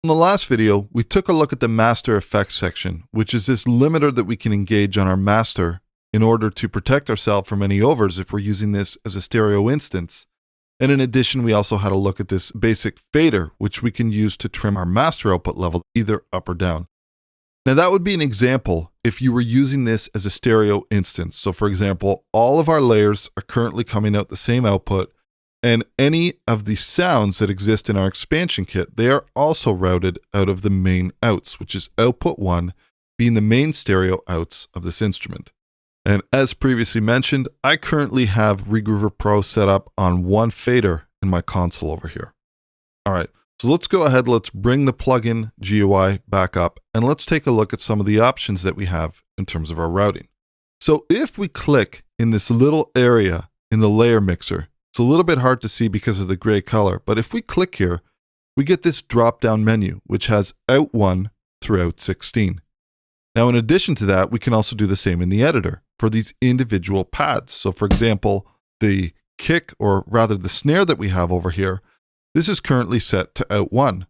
In the last video, we took a look at the master effects section, which is this limiter that we can engage on our master in order to protect ourselves from any overs if we're using this as a stereo instance. And in addition, we also had a look at this basic fader, which we can use to trim our master output level either up or down. Now that would be an example if you were using this as a stereo instance. So for example, all of our layers are currently coming out the same output, and any of the sounds that exist in our expansion kit, they are also routed out of the main outs, which is output 1 being the main stereo outs of this instrument. And as previously mentioned, I currently have Regroover Pro set up on one fader in my console over here. All right, so let's go ahead, let's bring the plugin GUI back up, and let's take a look at some of the options that we have in terms of our routing. So if we click in this little area in the layer mixer, it's a little bit hard to see because of the gray color, but if we click here, we get this drop-down menu, which has out 1 through out 16. Now, in addition to that, we can also do the same in the editor for these individual pads. So for example, the kick, or rather the snare that we have over here, this is currently set to out 1.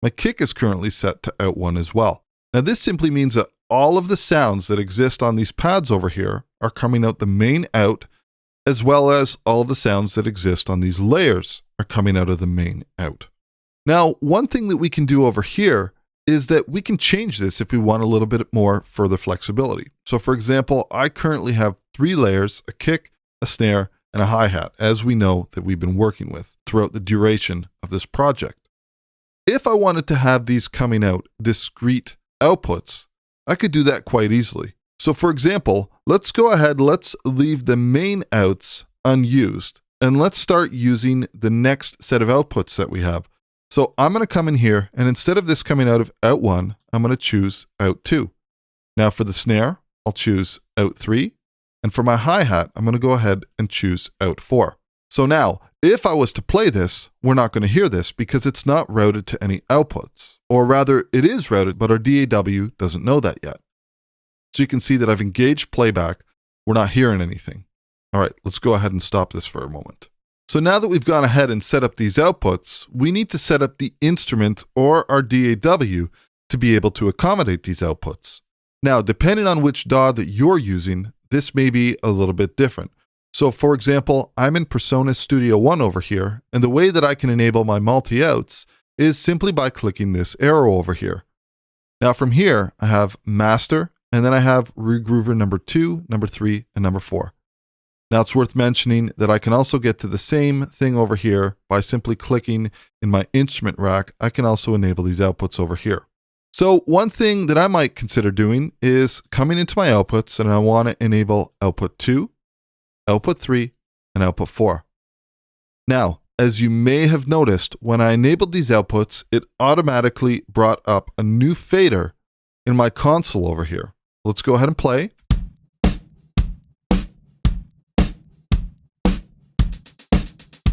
My kick is currently set to out 1 as well. Now this simply means that all of the sounds that exist on these pads over here are coming out the main out, as well as all of the sounds that exist on these layers are coming out of the main out. Now, one thing that we can do over here is that we can change this if we want a little bit more further flexibility. So for example, I currently have 3 layers, a kick, a snare, and a hi-hat, as we know that we've been working with throughout the duration of this project. If I wanted to have these coming out discrete outputs, I could do that quite easily. So for example, let's go ahead, let's leave the main outs unused, and let's start using the next set of outputs that we have. So I'm going to come in here, and instead of this coming out of out 1, I'm going to choose out 2. Now for the snare, I'll choose out 3. And for my hi-hat, I'm going to go ahead and choose out 4. So now, if I was to play this, we're not going to hear this because it's not routed to any outputs. Or rather, it is routed, but our DAW doesn't know that yet. So you can see that I've engaged playback. We're not hearing anything. All right, let's go ahead and stop this for a moment. So now that we've gone ahead and set up these outputs, we need to set up the instrument or our DAW to be able to accommodate these outputs. Now, depending on which DAW that you're using, this may be a little bit different. So for example, I'm in PreSonus Studio One over here, and the way that I can enable my multi-outs is simply by clicking this arrow over here. Now from here, I have Master, and then I have Regroover number 2, number 3, and number 4. Now it's worth mentioning that I can also get to the same thing over here by simply clicking in my instrument rack. I can also enable these outputs over here. So one thing that I might consider doing is coming into my outputs, and I want to enable output 2, output 3, and output 4. Now, as you may have noticed, when I enabled these outputs, it automatically brought up a new fader in my console over here. Let's go ahead and play.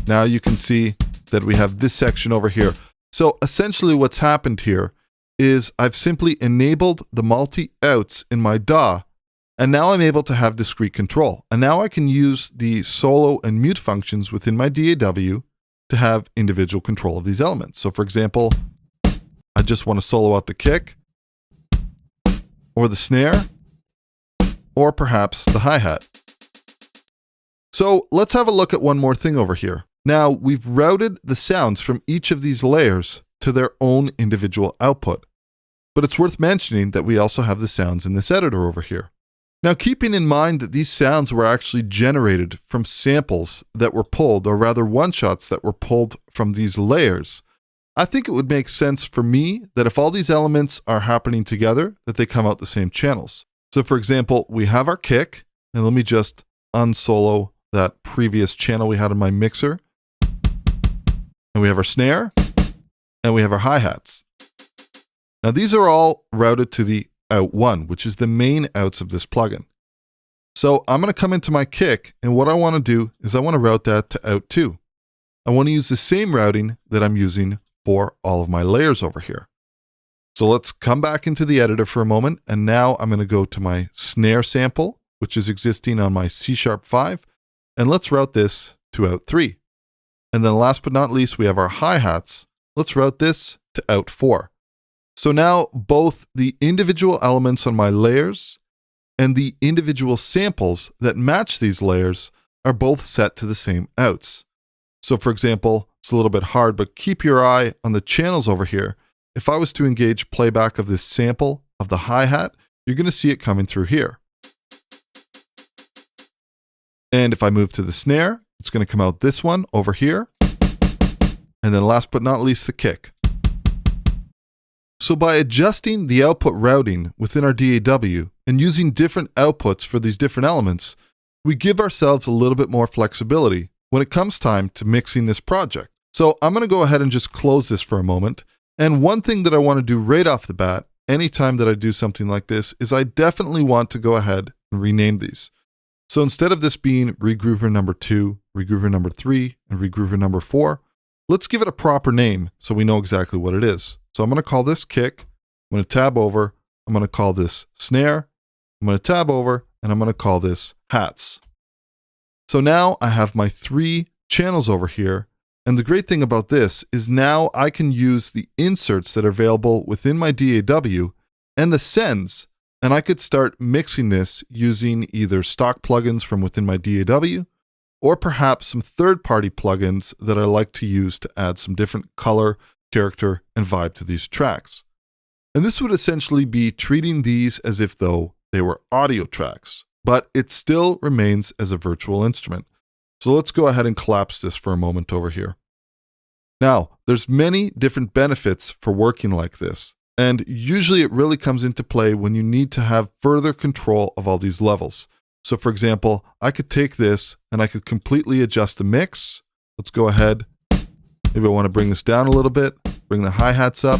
Now you can see that we have this section over here. So essentially what's happened here is I've simply enabled the multi-outs in my DAW, and now I'm able to have discrete control. And now I can use the solo and mute functions within my DAW to have individual control of these elements. So for example, I just want to solo out the kick, or the snare, or perhaps the hi-hat. So let's have a look at one more thing over here. Now we've routed the sounds from each of these layers to their own individual output. But it's worth mentioning that we also have the sounds in this editor over here. Now keeping in mind that these sounds were actually generated from samples that were pulled, or rather one-shots that were pulled from these layers, I think it would make sense for me that if all these elements are happening together, that they come out the same channels. So for example, we have our kick, and let me just unsolo that previous channel we had in my mixer. And we have our snare, and we have our hi-hats. Now these are all routed to the out 1, which is the main outs of this plugin. So I'm going to come into my kick, and what I want to do is I want to route that to out 2. I want to use the same routing that I'm using for all of my layers over here. So let's come back into the editor for a moment, and now I'm going to go to my snare sample, which is existing on my C#5, and let's route this to out 3. And then last but not least, we have our hi-hats. Let's route this to out 4. So now both the individual elements on my layers and the individual samples that match these layers are both set to the same outs. So for example, it's a little bit hard, but keep your eye on the channels over here. If I was to engage playback of this sample of the hi-hat, you're going to see it coming through here. And if I move to the snare, it's going to come out this one over here. And then last but not least, the kick. So by adjusting the output routing within our DAW and using different outputs for these different elements, we give ourselves a little bit more flexibility when it comes time to mixing this project. So I'm going to go ahead and just close this for a moment. And one thing that I want to do right off the bat, anytime that I do something like this, is I definitely want to go ahead and rename these. So instead of this being Regroover number 2, Regroover number 3, and Regroover number 4, let's give it a proper name so we know exactly what it is. So I'm going to call this kick. I'm going to tab over. I'm going to call this snare. I'm going to tab over, and I'm going to call this hats. So now I have my 3 channels over here. And the great thing about this is now I can use the inserts that are available within my DAW and the sends, and I could start mixing this using either stock plugins from within my DAW or perhaps some third-party plugins that I like to use to add some different color, character, and vibe to these tracks. And this would essentially be treating these as if though they were audio tracks, but it still remains as a virtual instrument. So let's go ahead and collapse this for a moment over here. Now, there's many different benefits for working like this, and usually it really comes into play when you need to have further control of all these levels. So for example, I could take this and I could completely adjust the mix. Let's go ahead. Maybe I want to bring this down a little bit, bring the hi-hats up.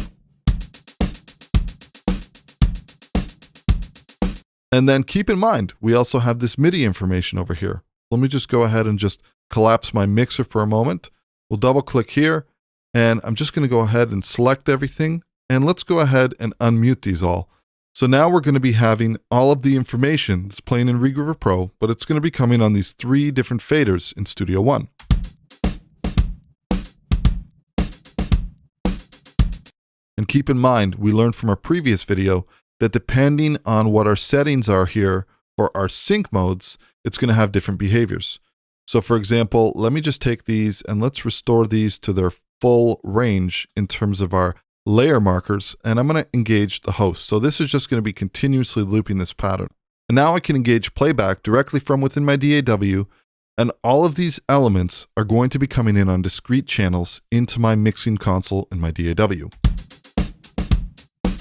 And then keep in mind, we also have this MIDI information over here. Let me just go ahead and just collapse my mixer for a moment. We'll double click here, and I'm just going to go ahead and select everything. And let's go ahead and unmute these all. So now we're going to be having all of the information that's playing in Regroover Pro, but it's going to be coming on these 3 different faders in Studio One. And keep in mind, we learned from our previous video that depending on what our settings are here for our sync modes, it's going to have different behaviors. So for example, let me just take these and let's restore these to their full range in terms of our layer markers, and I'm going to engage the host. So this is just going to be continuously looping this pattern. And now I can engage playback directly from within my DAW, and all of these elements are going to be coming in on discrete channels into my mixing console in my DAW.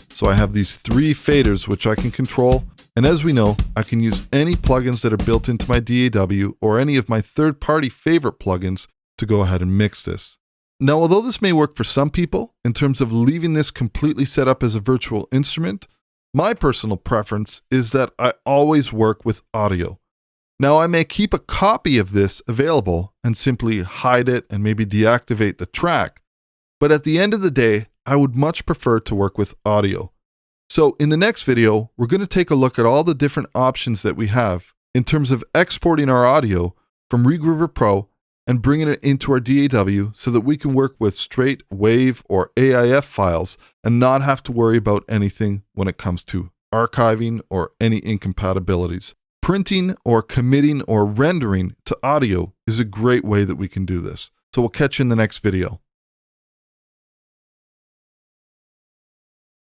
So I have these 3 faders which I can control, and as we know, I can use any plugins that are built into my DAW or any of my third-party favorite plugins to go ahead and mix this. Now, although this may work for some people in terms of leaving this completely set up as a virtual instrument, my personal preference is that I always work with audio. Now, I may keep a copy of this available and simply hide it and maybe deactivate the track, but at the end of the day, I would much prefer to work with audio. So in the next video, we're going to take a look at all the different options that we have in terms of exporting our audio from Regroover Pro and bringing it into our DAW so that we can work with straight WAV or AIF files and not have to worry about anything when it comes to archiving or any incompatibilities. Printing or committing or rendering to audio is a great way that we can do this. So we'll catch you in the next video.